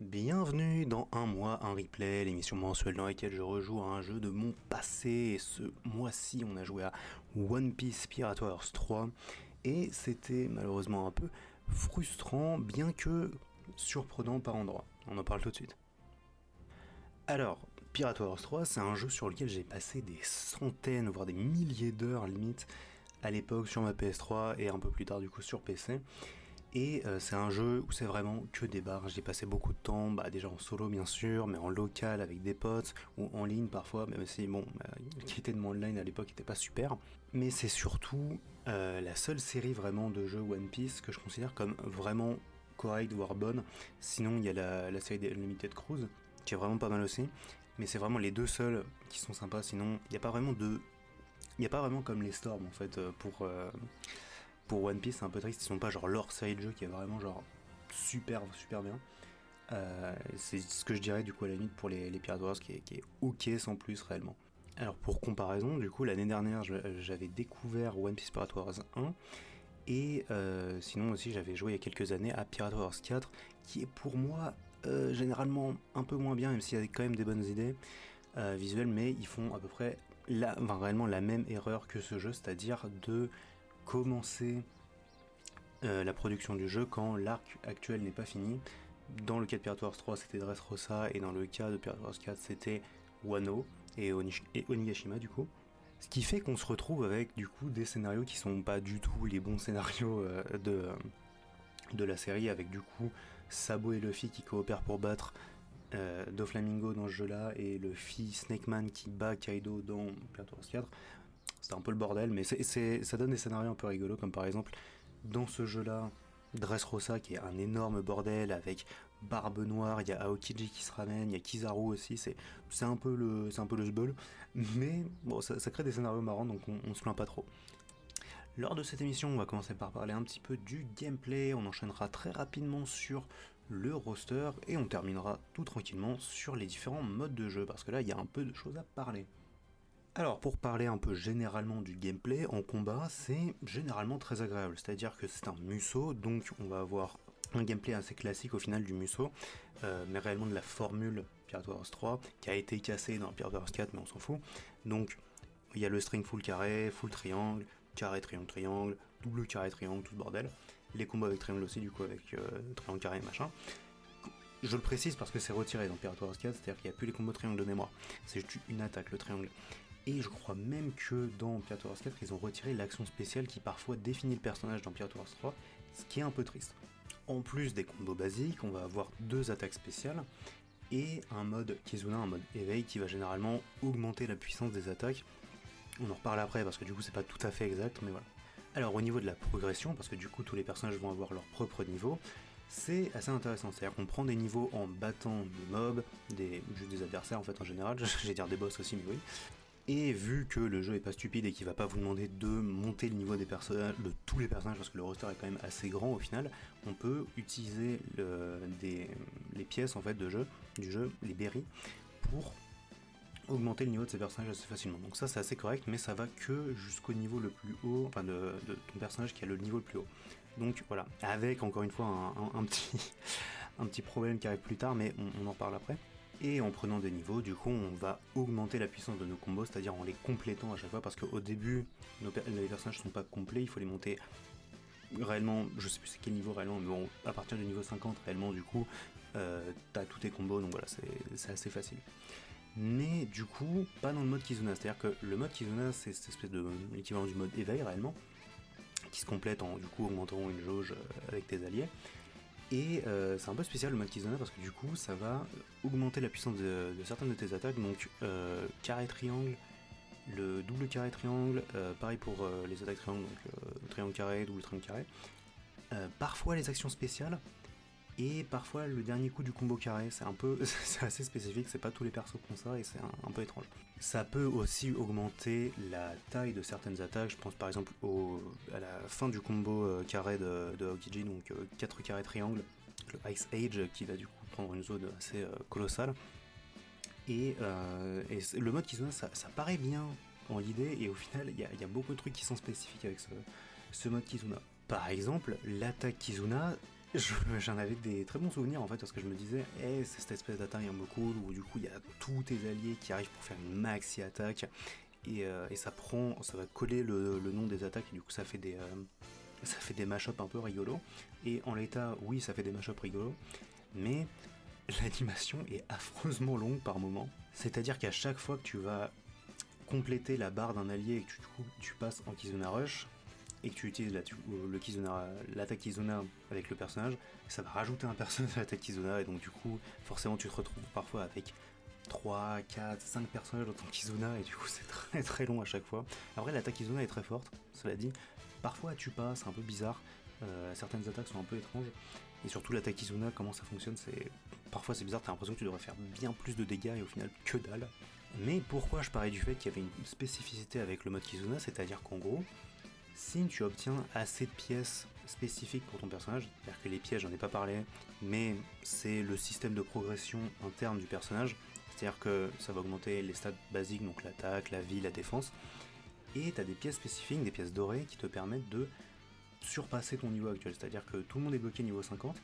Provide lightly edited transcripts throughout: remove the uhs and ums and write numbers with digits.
Bienvenue dans Un mois, un replay, l'émission mensuelle dans laquelle je rejoue à un jeu de mon passé. Et ce mois-ci, on a joué à One Piece Pirate Warriors 3. Et c'était malheureusement un peu frustrant, bien que surprenant par endroits. On en parle tout de suite. Alors, Pirate Warriors 3, c'est un jeu sur lequel j'ai passé des centaines, voire des milliers d'heures limite, à l'époque sur ma PS3 et un peu plus tard du coup sur PC. Et c'est un jeu où c'est vraiment que des barres. J'ai passé beaucoup de temps, déjà en solo bien sûr, mais en local avec des potes, ou en ligne parfois, même si la qualité de mon online à l'époque était pas super. Mais c'est surtout la seule série vraiment de jeux One Piece que je considère comme vraiment correcte, voire bonne. Sinon il y a la série des Unlimited Cruise, qui est vraiment pas mal aussi. Mais c'est vraiment les deux seuls qui sont sympas, sinon il n'y a pas vraiment de... Il n'y a pas vraiment comme les Storm en fait pour One Piece, c'est un peu triste, ils sont pas genre leur série de jeux qui est vraiment genre super bien. C'est ce que je dirais du coup à la limite pour les Pirate Wars qui est ok sans plus réellement. Alors pour comparaison, du coup l'année dernière j'avais découvert One Piece Pirate Wars 1 et sinon aussi j'avais joué il y a quelques années à Pirate Wars 4 qui est pour moi généralement un peu moins bien même s'il y a quand même des bonnes idées visuelles, mais ils font à peu près réellement la même erreur que ce jeu, c'est-à-dire de commencer la production du jeu quand l'arc actuel n'est pas fini. Dans le cas de Pirate Wars 3 c'était Dressrosa et dans le cas de Pirate Wars 4 c'était Wano et Onigashima du coup. Ce qui fait qu'on se retrouve avec du coup des scénarios qui sont pas du tout les bons scénarios de la série, avec du coup Sabo et Luffy qui coopèrent pour battre Doflamingo dans ce jeu-là et Luffy Snakeman qui bat Kaido dans Pirate Wars 4. C'est un peu le bordel, mais ça donne des scénarios un peu rigolos, comme par exemple, dans ce jeu-là, Dressrosa qui est un énorme bordel avec Barbe Noire, il y a Aokiji qui se ramène, il y a Kizaru aussi, c'est un peu le sbeul, mais bon, ça crée des scénarios marrants, donc on se plaint pas trop. Lors de cette émission, on va commencer par parler un petit peu du gameplay, on enchaînera très rapidement sur le roster, et on terminera tout tranquillement sur les différents modes de jeu, parce que là, il y a un peu de choses à parler. Alors pour parler un peu généralement du gameplay, en combat c'est généralement très agréable, c'est-à-dire que c'est un Musou, donc on va avoir un gameplay assez classique au final du Musou, mais réellement de la formule Pirate Wars 3, qui a été cassée dans Pirate Wars 4 mais on s'en fout. Donc il y a le string full carré, full triangle, carré triangle triangle, double carré triangle, tout ce bordel. Les combos avec triangle aussi du coup avec triangle carré machin. Je le précise parce que c'est retiré dans Pirate Wars 4, c'est-à-dire qu'il n'y a plus les combos triangle de mémoire, c'est juste une attaque le triangle. Et je crois même que dans Pirate Wars 4, ils ont retiré l'action spéciale qui parfois définit le personnage dans Pirate Wars 3, ce qui est un peu triste. En plus des combos basiques, on va avoir deux attaques spéciales et un mode Kizuna, un mode éveil qui va généralement augmenter la puissance des attaques. On en reparle après parce que du coup c'est pas tout à fait exact, mais voilà. Alors au niveau de la progression, parce que du coup tous les personnages vont avoir leur propre niveau, c'est assez intéressant, c'est-à-dire qu'on prend des niveaux en battant des mobs, juste des adversaires en fait en général, j'allais dire des boss aussi mais oui. Et vu que le jeu est pas stupide et qu'il va pas vous demander de monter le niveau des personnages, de tous les personnages, parce que le roster est quand même assez grand au final, on peut utiliser les pièces en fait du jeu, les berries, pour augmenter le niveau de ces personnages assez facilement. Donc ça c'est assez correct, mais ça va que jusqu'au niveau le plus haut, enfin de ton personnage qui a le niveau le plus haut. Donc voilà, avec encore une fois un petit problème qui arrive plus tard, mais on en parle après. Et en prenant des niveaux, du coup, on va augmenter la puissance de nos combos, c'est-à-dire en les complétant à chaque fois, parce qu'au début, les personnages ne sont pas complets, il faut les monter réellement, je sais plus c'est quel niveau réellement, mais bon, à partir du niveau 50 réellement, du coup, t'as tous tes combos, donc voilà, c'est assez facile. Mais du coup, pas dans le mode Kizuna, c'est-à-dire que le mode Kizuna, c'est cette espèce de l'équivalent du mode éveil réellement, qui se complète en du coup augmentant une jauge avec tes alliés. Et c'est un peu spécial le mode Kizuna parce que du coup ça va augmenter la puissance de certaines de tes attaques, donc carré triangle, le double carré triangle, pareil pour les attaques triangle, donc triangle carré, double triangle carré, parfois les actions spéciales, et parfois le dernier coup du combo carré, c'est un peu, c'est assez spécifique, c'est pas tous les persos qui ont ça et c'est un peu étrange. Ça peut aussi augmenter la taille de certaines attaques, je pense par exemple à la fin du combo carré de Aokiji, donc 4 carrés triangle, le Ice Age qui va du coup prendre une zone assez colossale. Et le mode Kizuna ça paraît bien dans l'idée et au final il y a beaucoup de trucs qui sont spécifiques avec ce mode Kizuna. Par exemple, l'attaque Kizuna, J'en avais des très bons souvenirs en fait parce que je me disais, c'est cette espèce d'attaque un peu cool où du coup il y a tous tes alliés qui arrivent pour faire une maxi attaque et ça va coller le nom des attaques et du coup ça fait des mashups un peu rigolos. Et en l'état, oui, ça fait des mashups rigolos, mais l'animation est affreusement longue par moment. C'est-à-dire qu'à chaque fois que tu vas compléter la barre d'un allié et que tu passes en Kizuna Rush, et que tu utilises l'attaque Kizuna avec le personnage, ça va rajouter un personnage à l'attaque Kizuna, et donc du coup, forcément, tu te retrouves parfois avec 3, 4, 5 personnages dans ton Kizuna, et du coup, c'est très très long à chaque fois. Après, l'attaque Kizuna est très forte, cela dit. Parfois, elle tue pas, c'est un peu bizarre. Certaines attaques sont un peu étranges. Et surtout, l'attaque Kizuna, comment ça fonctionne, parfois c'est bizarre, t'as l'impression que tu devrais faire bien plus de dégâts, et au final, que dalle. Mais pourquoi je parlais du fait qu'il y avait une spécificité avec le mode Kizuna, c'est-à-dire qu'en gros, si tu obtiens assez de pièces spécifiques pour ton personnage, c'est-à-dire que les pièges, j'en ai pas parlé, mais c'est le système de progression interne du personnage, c'est-à-dire que ça va augmenter les stats basiques, donc l'attaque, la vie, la défense, et tu as des pièces spécifiques, des pièces dorées qui te permettent de surpasser ton niveau actuel, c'est-à-dire que tout le monde est bloqué niveau 50,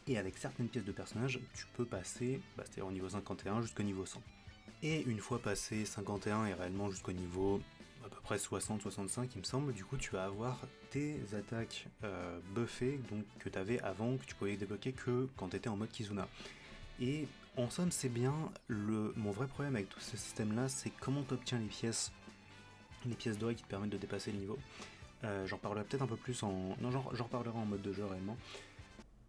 et avec certaines pièces de personnage, tu peux passer, c'est-à-dire au niveau 51 jusqu'au niveau 100. Et une fois passé 51 et réellement jusqu'au niveau à peu près 60-65 il me semble, du coup tu vas avoir tes attaques buffées donc, que tu avais avant, que tu pouvais débloquer que quand tu étais en mode Kizuna. Et en somme c'est bien, mon vrai problème avec tout ce système là c'est comment tu obtiens les pièces dorées qui te permettent de dépasser le niveau. J'en parlerai peut-être un peu plus en... Non, j'en reparlerai en mode de jeu réellement.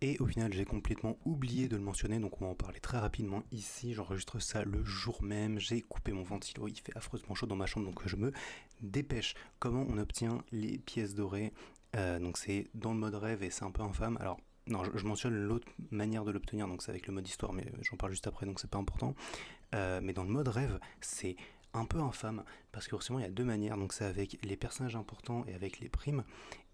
Et au final, j'ai complètement oublié de le mentionner, donc on va en parler très rapidement ici. J'enregistre ça le jour même, j'ai coupé mon ventilo, il fait affreusement chaud dans ma chambre, donc je me dépêche. Comment on obtient les pièces dorées? Donc c'est dans le mode rêve et c'est un peu infâme. Alors, non, je mentionne l'autre manière de l'obtenir, donc c'est avec le mode histoire, mais j'en parle juste après, donc c'est pas important. Mais dans le mode rêve, c'est un peu infâme parce que forcément il y a deux manières, donc c'est avec les personnages importants et avec les primes.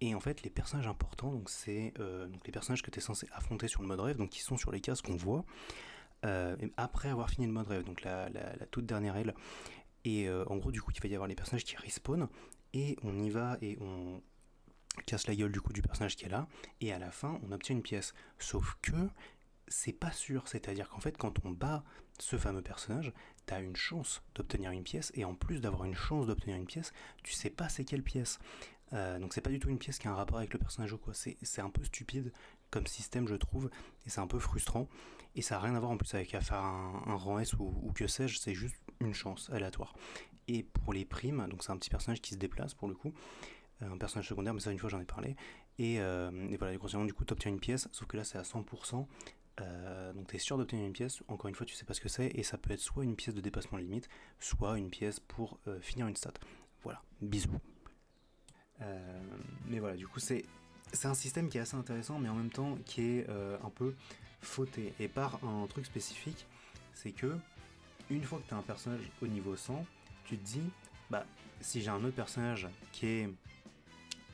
Et en fait les personnages importants, donc c'est donc les personnages que tu es censé affronter sur le mode rêve, donc qui sont sur les cases qu'on voit après avoir fini le mode rêve, donc la toute dernière aile. Et en gros du coup il va y avoir les personnages qui respawn et on y va et on casse la gueule du coup du personnage qui est là et à la fin on obtient une pièce, sauf que c'est pas sûr, c'est-à-dire qu'en fait quand on bat ce fameux personnage, t'as une chance d'obtenir une pièce, et en plus d'avoir une chance d'obtenir une pièce, tu sais pas c'est quelle pièce. Donc c'est pas du tout une pièce qui a un rapport avec le personnage ou quoi, c'est un peu stupide comme système je trouve, et c'est un peu frustrant, et ça a rien à voir en plus avec à faire un rang S ou que sais-je, c'est juste une chance aléatoire. Et pour les primes, donc c'est un petit personnage qui se déplace pour le coup, un personnage secondaire, mais ça une fois j'en ai parlé, et voilà, grossièrement du coup t'obtiens une pièce, sauf que là c'est à 100%, donc tu es sûr d'obtenir une pièce, encore une fois tu sais pas ce que c'est, et ça peut être soit une pièce de dépassement de limite, soit une pièce pour finir une stat. Voilà, bisous. Mais voilà, du coup c'est un système qui est assez intéressant, mais en même temps qui est un peu fauté, et par un truc spécifique, c'est que une fois que tu as un personnage au niveau 100, tu te dis, bah si j'ai un autre personnage qui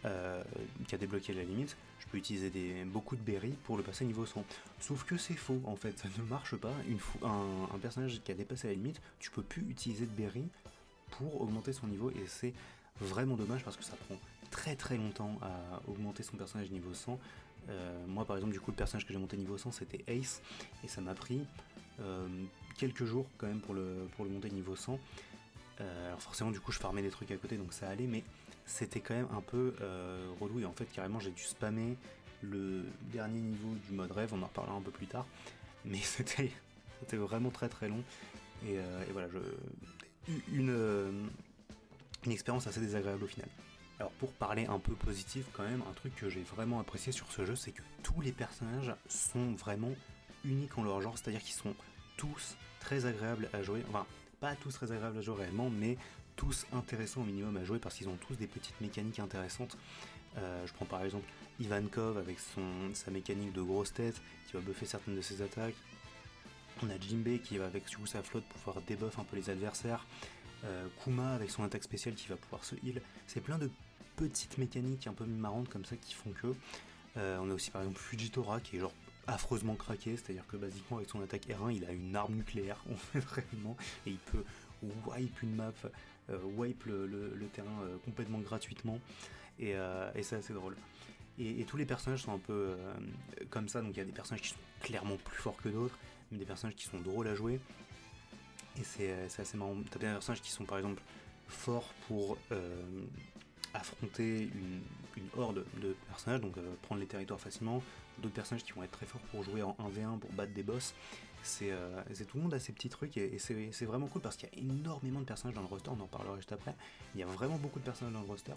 a débloqué la limite, je peux utiliser beaucoup de berries pour le passer niveau 100. Sauf que c'est faux en fait, ça ne marche pas. Un personnage qui a dépassé la limite, tu peux plus utiliser de berries pour augmenter son niveau, et c'est vraiment dommage parce que ça prend très très longtemps à augmenter son personnage niveau 100. Moi par exemple, du coup, le personnage que j'ai monté niveau 100 c'était Ace, et ça m'a pris quelques jours quand même pour le monter niveau 100. Alors forcément du coup je farmais des trucs à côté donc ça allait, mais c'était quand même un peu relou, et en fait carrément j'ai dû spammer le dernier niveau du mode rêve, on en reparlera un peu plus tard, mais c'était vraiment très très long, et voilà, une expérience assez désagréable au final. Alors pour parler un peu positif quand même, un truc que j'ai vraiment apprécié sur ce jeu, c'est que tous les personnages sont vraiment uniques en leur genre, c'est-à-dire qu'ils sont tous très agréables à jouer, enfin pas tous très agréables à jouer réellement, mais tous intéressants au minimum à jouer parce qu'ils ont tous des petites mécaniques intéressantes. Je prends par exemple Ivankov avec sa mécanique de grosse tête qui va buffer certaines de ses attaques. On a Jinbei qui va avec du coup, sa flotte pouvoir debuff un peu les adversaires. Kuma avec son attaque spéciale qui va pouvoir se heal. C'est plein de petites mécaniques un peu marrantes comme ça qui font que. On a aussi par exemple Fujitora qui est genre affreusement craqué, c'est-à-dire que basiquement avec son attaque R1 il a une arme nucléaire en fait réellement, et il peut wipe une map, wipe le terrain complètement gratuitement, et c'est assez drôle. Et tous les personnages sont un peu comme ça, donc il y a des personnages qui sont clairement plus forts que d'autres, mais des personnages qui sont drôles à jouer, et c'est assez marrant. T'as bien des personnages qui sont par exemple forts pour affronter une horde de personnages, donc prendre les territoires facilement, d'autres personnages qui vont être très forts pour jouer en 1v1, pour battre des boss. C'est tout le monde a ses petits trucs et c'est vraiment cool parce qu'il y a énormément de personnages dans le roster, on en parlera juste après. Il y a vraiment beaucoup de personnages dans le roster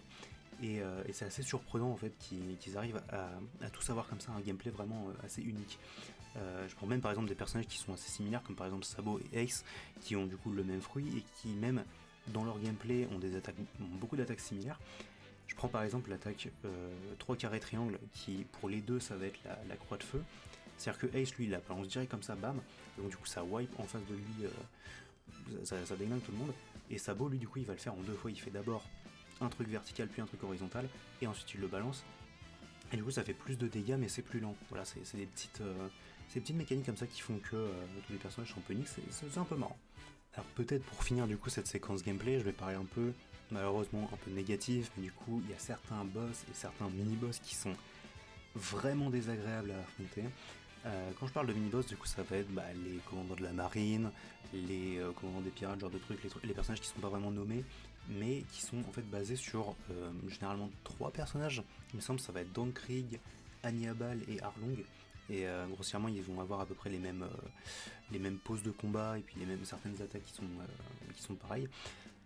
et c'est assez surprenant en fait qu'ils arrivent à tout savoir comme ça, un gameplay vraiment assez unique. Je prends même par exemple des personnages qui sont assez similaires comme par exemple Sabo et Ace qui ont du coup le même fruit et qui même dans leur gameplay ont beaucoup d'attaques similaires. Je prends par exemple l'attaque 3 carrés triangle qui pour les deux ça va être la croix de feu. C'est-à-dire que Ace lui il la balance direct comme ça, bam, donc du coup ça wipe en face de lui, ça déglingue tout le monde. Et Sabo lui du coup il va le faire en deux fois, il fait d'abord un truc vertical puis un truc horizontal et ensuite il le balance. Et du coup ça fait plus de dégâts mais c'est plus lent. Voilà, c'est des petites mécaniques comme ça qui font que tous les personnages sont un peu uniques, c'est un peu marrant. Alors peut-être pour finir du coup cette séquence gameplay, je vais parler un peu, malheureusement un peu négatif, mais du coup il y a certains boss et certains mini-boss qui sont vraiment désagréables à affronter. Quand je parle de mini-boss, du coup ça va être les commandants de la marine, les commandants des pirates, genre de trucs, les personnages qui sont pas vraiment nommés, mais qui sont en fait basés sur généralement 3 personnages. Il me semble que ça va être Dankrig, Hannibal et Arlong. Et grossièrement ils vont avoir à peu près les mêmes poses de combat et puis certaines attaques qui sont pareilles.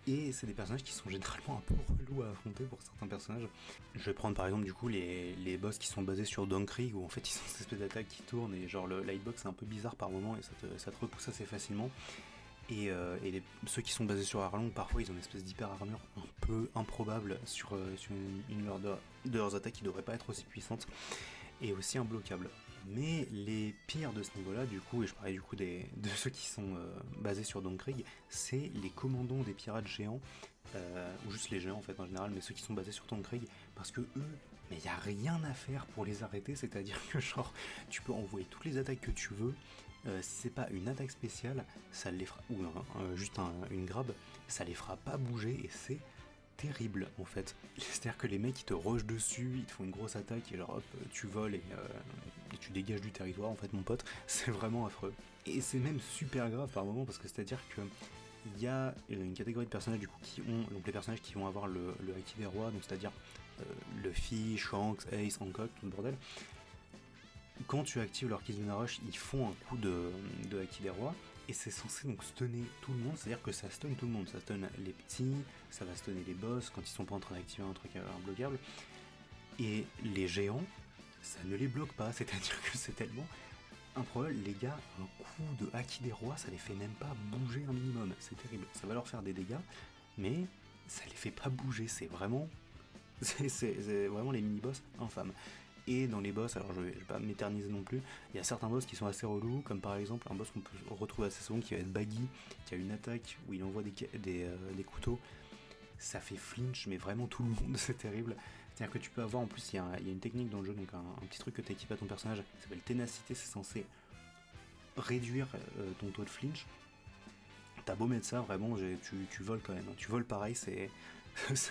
Et c'est des personnages qui sont généralement un peu relous à affronter pour certains personnages. Je vais prendre par exemple du coup les boss qui sont basés sur Dankrig où en fait ils sont cette espèce d'attaque qui tourne et genre le hitbox est un peu bizarre par moment et ça te repousse assez facilement. Et ceux qui sont basés sur Arlong, parfois ils ont une espèce d'hyper armure un peu improbable sur une de leurs attaques qui devrait pas être aussi puissante et aussi imbloquable. Mais les pires de ce niveau-là, du coup, et je parlais du coup de ceux qui sont basés sur Dankrig, c'est les commandants des pirates géants, ou juste les géants en fait en général, mais ceux qui sont basés sur Dankrig, parce que eux, mais il n'y a rien à faire pour les arrêter, c'est-à-dire que genre, tu peux envoyer toutes les attaques que tu veux, si c'est pas une attaque spéciale, ça les fera, ou juste une grab, ça les fera pas bouger et c'est terrible en fait. C'est-à-dire que les mecs ils te rushent dessus, ils te font une grosse attaque et genre hop, tu voles et tu dégages du territoire en fait mon pote, c'est vraiment affreux. Et c'est même super grave par moment parce que c'est-à-dire que il y a une catégorie de personnages du coup qui ont, donc les personnages qui vont avoir le haki des rois, donc c'est-à-dire Luffy, Shanks, Ace, Hancock, tout le bordel. Quand tu actives leur Kizuna Rush, ils font un coup de haki des rois et c'est censé donc stunner tout le monde, c'est-à-dire que ça stun tout le monde, ça stun les petits, ça va stunner les boss quand ils sont pas en train d'activer un truc imbloquable, et les géants, ça ne les bloque pas, c'est-à-dire que c'est tellement improbable, les gars, un coup de haki des rois, ça les fait même pas bouger un minimum, c'est terrible, ça va leur faire des dégâts, mais ça les fait pas bouger, c'est vraiment, c'est vraiment les mini-boss infâmes. Et dans les boss, alors je vais pas m'éterniser non plus, il y a certains boss qui sont assez relous, comme par exemple un boss qu'on peut retrouver assez souvent qui va être Baggy, qui a une attaque où il envoie des couteaux, ça fait flinch, mais vraiment tout le monde, c'est terrible. C'est-à-dire que tu peux avoir, en plus il y a une technique dans le jeu, donc un petit truc que tu équipes à ton personnage, qui s'appelle Ténacité, c'est censé réduire ton taux de flinch. T'as beau mettre ça, vraiment, tu voles quand même, tu voles pareil, c'est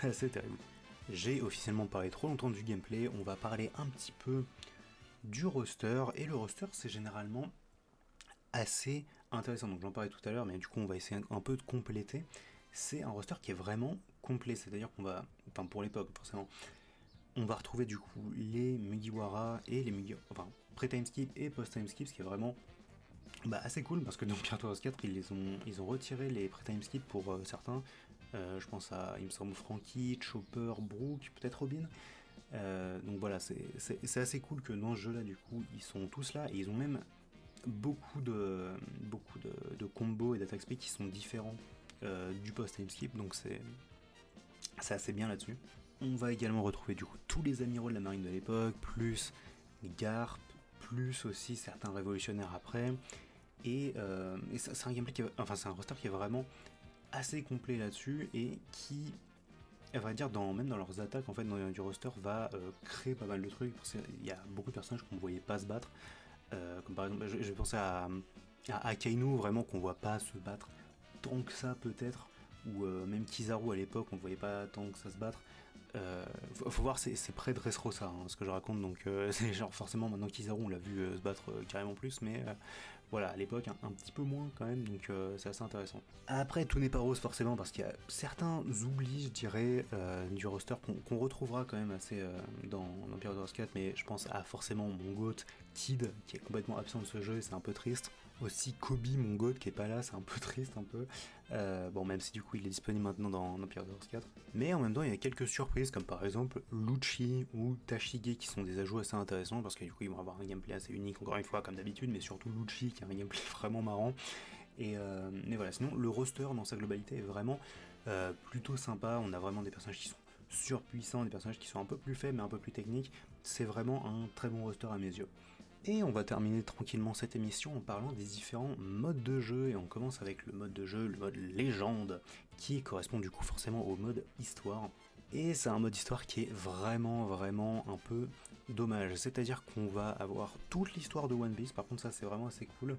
assez terrible. J'ai officiellement parlé trop longtemps du gameplay, on va parler un petit peu du roster, et le roster c'est généralement assez intéressant, donc j'en parlais tout à l'heure, mais du coup on va essayer un peu de compléter. C'est un roster qui est vraiment complet, c'est-à-dire qu'on va, enfin pour l'époque forcément, on va retrouver du coup les Mugiwara et les Mugiwara, enfin pré-timeskip et post-timeskip, ce qui est vraiment assez cool parce que dans Pirate Wars 4 ils ont retiré les pré-timeskip pour certains. Je pense à, il me semble, Frankie, Chopper, Brooke, peut-être Robin. Donc voilà, c'est assez cool que dans ce jeu-là, du coup, ils sont tous là et ils ont même beaucoup de combos et d'attaques speed qui sont différents du post-time skip, donc c'est assez bien là-dessus. On va également retrouver du coup tous les amiraux de la marine de l'époque, plus Garp, plus aussi certains révolutionnaires après. Et c'est un gameplay enfin c'est un roster qui est vraiment assez complet là-dessus et qui, à vrai dire, même dans leurs attaques, en fait, dans du roster, va créer pas mal de trucs. Il y a beaucoup de personnages qu'on ne voyait pas se battre. Comme par exemple, je vais penser à Akainu, vraiment qu'on voit pas se battre tant que ça, peut-être. Ou même Kizaru à l'époque, on ne voyait pas tant que ça se battre. faut voir, c'est près de Dressrosa, hein, ce que je raconte, donc c'est genre forcément maintenant Kizaru on l'a vu se battre carrément plus, mais voilà, à l'époque un petit peu moins quand même, donc c'est assez intéressant. Après, tout n'est pas rose forcément, parce qu'il y a certains oublis, je dirais, du roster qu'on retrouvera quand même assez dans Empire Wars 4, mais je pense à forcément mon GOAT, Kid, qui est complètement absent de ce jeu, et c'est un peu triste. Aussi Kobe, mon GOAT, qui est pas là, c'est un peu triste un peu. Bon, même si du coup il est disponible maintenant dans Empire Wars 4. Mais en même temps, il y a quelques surprises, comme par exemple Lucci ou Tashige, qui sont des ajouts assez intéressants, parce que du coup ils vont avoir un gameplay assez unique, encore une fois, comme d'habitude, mais surtout Lucci, qui a un gameplay vraiment marrant. Et voilà, sinon le roster dans sa globalité est vraiment plutôt sympa. On a vraiment des personnages qui sont surpuissants, des personnages qui sont un peu plus faibles mais un peu plus techniques. C'est vraiment un très bon roster à mes yeux. Et on va terminer tranquillement cette émission en parlant des différents modes de jeu, et on commence avec le mode de jeu, le mode légende, qui correspond du coup forcément au mode histoire. Et c'est un mode histoire qui est vraiment un peu dommage, c'est-à-dire qu'on va avoir toute l'histoire de One Piece, par contre ça c'est vraiment assez cool,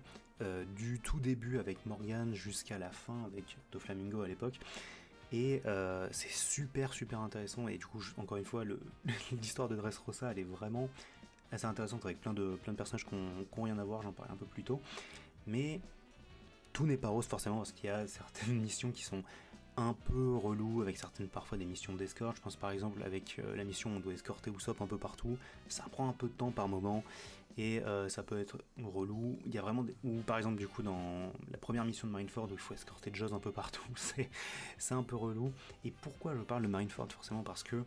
du tout début avec Morgan jusqu'à la fin avec Doflamingo à l'époque, et c'est super intéressant, et du coup encore une fois l'histoire de Dressrosa elle est vraiment assez intéressante avec plein de personnages qui n'ont rien à voir, j'en parlais un peu plus tôt, mais tout n'est pas rose forcément parce qu'il y a certaines missions qui sont un peu relou, avec certaines parfois des missions d'escorte. Je pense par exemple avec la mission où on doit escorter Usopp un peu partout, ça prend un peu de temps par moment et ça peut être relou. Il y a vraiment ou par exemple du coup dans la première mission de Marineford où il faut escorter Jaws un peu partout, c'est un peu relou. Et pourquoi je parle de Marineford? Forcément parce que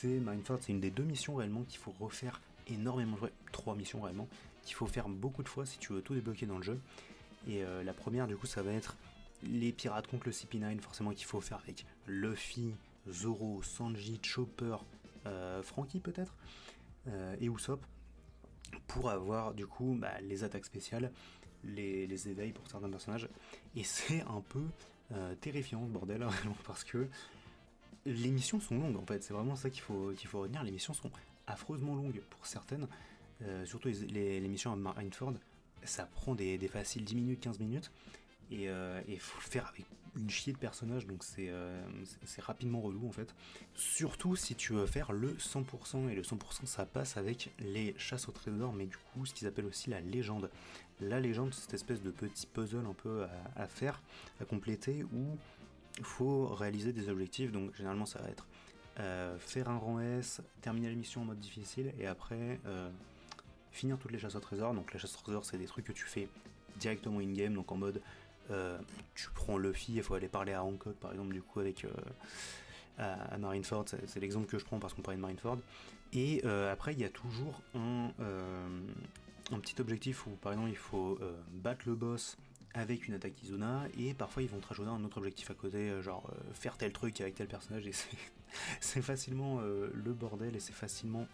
Marineford, c'est une des 2 missions réellement qu'il faut refaire énormément, 3 missions réellement qu'il faut faire beaucoup de fois si tu veux tout débloquer dans le jeu. Et la première du coup ça va être les pirates contre le CP9, forcément qu'il faut faire avec Luffy, Zoro, Sanji, Chopper, Franky peut-être, et Usopp, pour avoir du coup les attaques spéciales, les éveils pour certains personnages. Et c'est un peu terrifiant ce bordel, vraiment, parce que les missions sont longues en fait, c'est vraiment ça qu'il faut retenir, les missions sont affreusement longues pour certaines, surtout les missions à Marineford, ça prend des faciles 10 minutes, 15 minutes, et il faut le faire avec une chier de personnages, donc c'est rapidement relou en fait. Surtout si tu veux faire le 100%, et le 100% ça passe avec les chasses au trésor, mais du coup ce qu'ils appellent aussi la légende. La légende, c'est cette espèce de petit puzzle un peu à faire, à compléter, où il faut réaliser des objectifs, donc généralement ça va être faire un rang S, terminer la mission en mode difficile, et après finir toutes les chasses au trésor. Donc les chasses au trésor c'est des trucs que tu fais directement in-game, donc en mode tu prends Luffy, il faut aller parler à Hancock par exemple du coup avec à Marineford, c'est l'exemple que je prends parce qu'on parlait de Marineford. Et après il y a toujours un petit objectif où par exemple il faut battre le boss avec une attaque Izuna, et parfois ils vont te rajouter un autre objectif à côté, genre faire tel truc avec tel personnage, et c'est facilement le bordel, et c'est facilement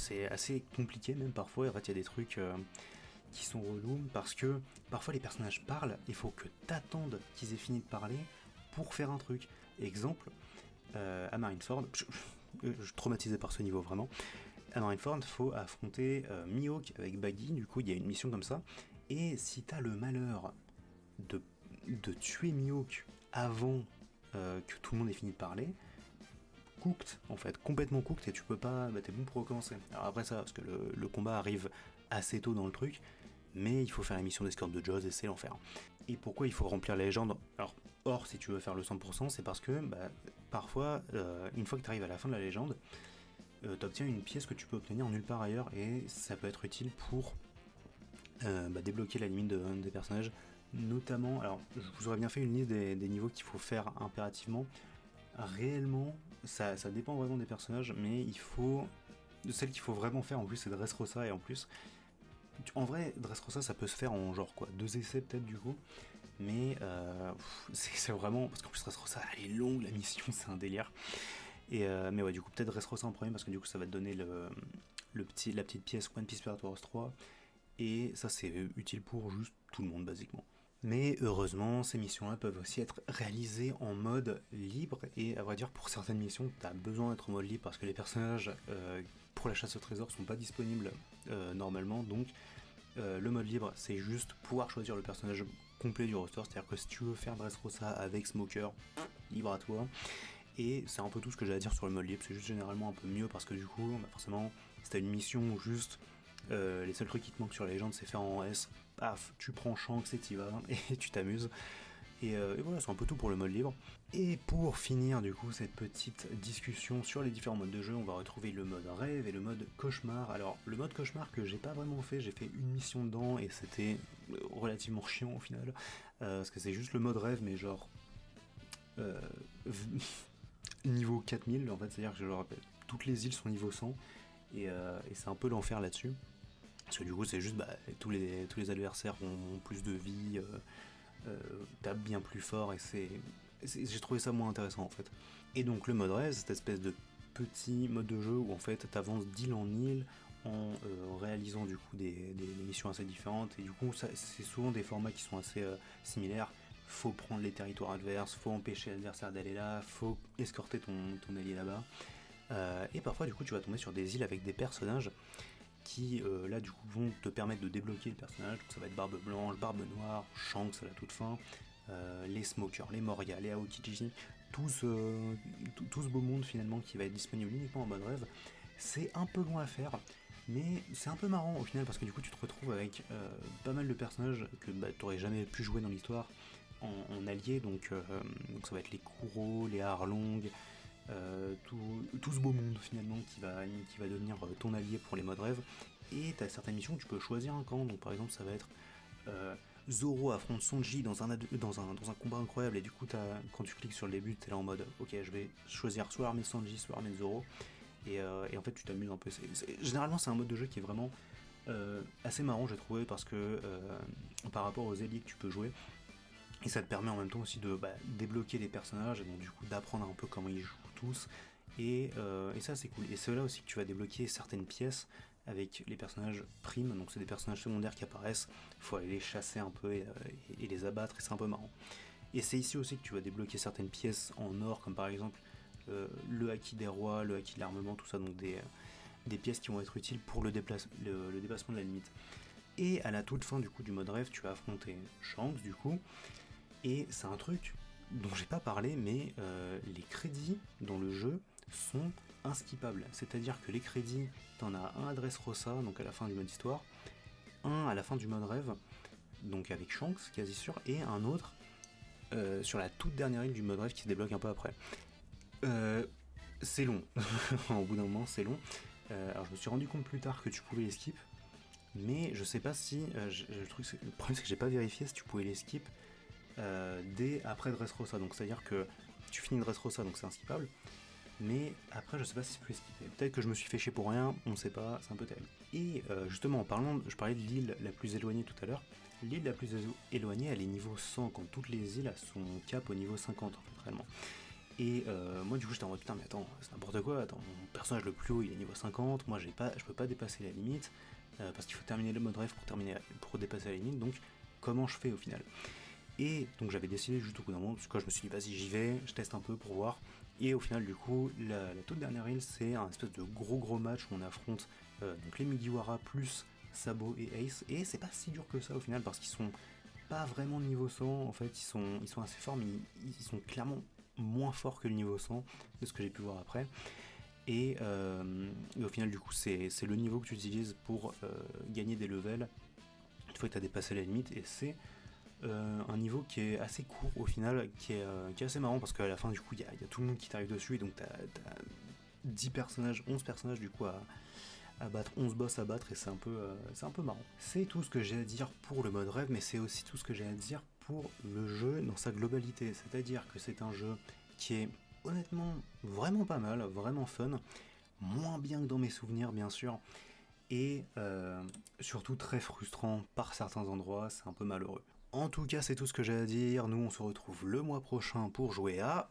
c'est assez compliqué même parfois. En fait il y a des trucs qui sont relous parce que parfois les personnages parlent, il faut que t'attendes qu'ils aient fini de parler pour faire un truc. Exemple, à Marineford, je suis traumatisé par ce niveau vraiment. À Marineford, il faut affronter Mihawk avec Baggy, du coup il y a une mission comme ça, et si t'as le malheur de tuer Mihawk avant que tout le monde ait fini de parler, cooked en fait, complètement cooked, et tu peux pas, t'es bon pour recommencer. Alors après ça, parce que le combat arrive assez tôt dans le truc, mais il faut faire la mission d'escorte de Jaws et c'est l'enfer. Et pourquoi il faut remplir la légende? Alors, or, si tu veux faire le 100%, c'est parce que parfois, une fois que tu arrives à la fin de la légende, tu obtiens une pièce que tu peux obtenir nulle part ailleurs, et ça peut être utile pour débloquer la limite des personnages. Notamment, alors je vous aurais bien fait une liste des niveaux qu'il faut faire impérativement. Réellement, ça dépend vraiment des personnages, mais il faut. Celle qu'il faut vraiment faire en plus, c'est Dressrosa, et en plus. En vrai, Dressrosa ça peut se faire en genre quoi, 2 essais peut-être du coup, mais c'est vraiment. Parce qu'en plus, Dressrosa elle est longue, la mission, c'est un délire. Et mais ouais, du coup, peut-être Dressrosa en premier, parce que du coup, ça va te donner la petite pièce One Piece Pirate Wars 3, et ça, c'est utile pour juste tout le monde, basiquement. Mais heureusement, ces missions-là peuvent aussi être réalisées en mode libre, et à vrai dire, pour certaines missions, t'as besoin d'être en mode libre parce que les personnages pour la chasse au trésor sont pas disponibles normalement, donc le mode libre, c'est juste pouvoir choisir le personnage complet du roster, c'est-à-dire que si tu veux faire Dressrosa avec Smoker, libre à toi. Et c'est un peu tout ce que j'ai à dire sur le mode libre, c'est juste généralement un peu mieux parce que du coup, bah forcément, si t'as une mission où juste les seuls trucs qui te manquent sur la légende c'est faire en S, paf, tu prends Shanks et t'y vas, et tu t'amuses. Et voilà, c'est un peu tout pour le mode libre. Et pour finir du coup cette petite discussion sur les différents modes de jeu, on va retrouver le mode rêve et le mode cauchemar. Alors le mode cauchemar que j'ai pas vraiment fait, j'ai fait une mission dedans et c'était relativement chiant au final. Parce que c'est juste le mode rêve mais genre euh, niveau 4000 en fait, c'est-à-dire que genre, toutes les îles sont niveau 100 et c'est un peu l'enfer là-dessus. Parce que du coup c'est juste tous les adversaires ont plus de vie, tapent bien plus fort et j'ai trouvé ça moins intéressant en fait. Et donc le mode rêve, cette espèce de petit mode de jeu où en fait t'avances d'île en île en réalisant du coup des missions assez différentes et du coup c'est souvent des formats qui sont assez similaires. Faut prendre les territoires adverses, faut empêcher l'adversaire d'aller là, faut escorter ton allié là-bas. Et parfois du coup tu vas tomber sur des îles avec des personnages qui là du coup vont te permettre de débloquer le personnage. Donc ça va être Barbe Blanche, Barbe Noire, Shanks à la toute fin, les Smokers, les Moria, les Aokiji, tout ce beau monde finalement qui va être disponible uniquement en mode rêve. C'est un peu long à faire, mais c'est un peu marrant au final parce que du coup tu te retrouves avec pas mal de personnages que tu n'aurais jamais pu jouer dans l'histoire en allié, donc ça va être les Kuro, les Arlong, tout ce beau monde finalement qui va devenir ton allié pour les modes rêve. Et tu as certaines missions où tu peux choisir un camp, donc par exemple ça va être Zoro affronte Sanji dans un combat incroyable, et du coup quand tu cliques sur le début, tu es là en mode ok, je vais choisir soit l'armée de Sanji, soit l'armée de Zoro, et en fait tu t'amuses un peu. Généralement c'est un mode de jeu qui est vraiment assez marrant, j'ai trouvé, parce que par rapport aux alliés que tu peux jouer, et ça te permet en même temps aussi de débloquer les personnages et donc du coup d'apprendre un peu comment ils jouent tous. Et ça c'est cool. Et c'est là aussi que tu vas débloquer certaines pièces avec les personnages primes. Donc c'est des personnages secondaires qui apparaissent. Il faut aller les chasser un peu et les abattre et c'est un peu marrant. Et c'est ici aussi que tu vas débloquer certaines pièces en or, comme par exemple le haki des rois, le haki de l'armement, tout ça. Donc des pièces qui vont être utiles pour le dépassement de la limite. Et à la toute fin du coup du mode rêve, tu vas affronter Shanks du coup. Et c'est un truc dont j'ai pas parlé, mais les crédits dans le jeu sont inskippables. C'est-à-dire que les crédits, t'en as un à Dressrosa, donc à la fin du mode histoire, un à la fin du mode rêve, donc avec Shanks, quasi sûr, et un autre sur la toute dernière île du mode rêve qui se débloque un peu après. C'est long, au bout d'un moment c'est long. Alors je me suis rendu compte plus tard que tu pouvais les skip, mais je sais pas si. Le problème c'est que j'ai pas vérifié si tu pouvais les skip dès après Dressrosa. Donc c'est à dire que tu finis Dressrosa, donc c'est inskippable, mais après je sais pas si c'est plus skipper. Peut-être que je me suis fait chier pour rien, on sait pas, c'est un peu terrible. Et justement en parlant, je parlais de l'île la plus éloignée tout à l'heure. L'île la plus éloignée, elle est niveau 100 quand toutes les îles à son cap au niveau 50 en fait réellement. Et moi du coup j'étais en mode putain mais attends, c'est n'importe quoi, attends, mon personnage le plus haut il est niveau 50, moi je peux pas dépasser la limite, parce qu'il faut terminer le mode rêve pour dépasser la limite, donc comment je fais au final? Et donc j'avais décidé juste au bout d'un moment, parce que je me suis dit vas-y j'y vais, je teste un peu pour voir. Et au final du coup la toute dernière île c'est un espèce de gros match où on affronte donc les Mugiwara plus Sabo et Ace, et c'est pas si dur que ça au final parce qu'ils sont pas vraiment niveau 100 en fait, ils sont assez forts mais ils sont clairement moins forts que le niveau 100 de ce que j'ai pu voir après. Et au final du coup c'est le niveau que tu utilises pour gagner des levels une fois que tu as dépassé la limite, et c'est un niveau qui est assez court au final, qui est assez marrant parce qu'à la fin du coup il y a tout le monde qui t'arrive dessus, et donc t'as 10 personnages, 11 personnages du coup à battre, 11 boss à battre, et c'est un peu marrant. C'est tout ce que j'ai à dire pour le mode rêve, mais c'est aussi tout ce que j'ai à dire pour le jeu dans sa globalité, c'est-à-dire que c'est un jeu qui est honnêtement vraiment pas mal, vraiment fun, moins bien que dans mes souvenirs bien sûr, et surtout très frustrant par certains endroits, c'est un peu malheureux. En tout cas, c'est tout ce que j'ai à dire. Nous, on se retrouve le mois prochain pour jouer à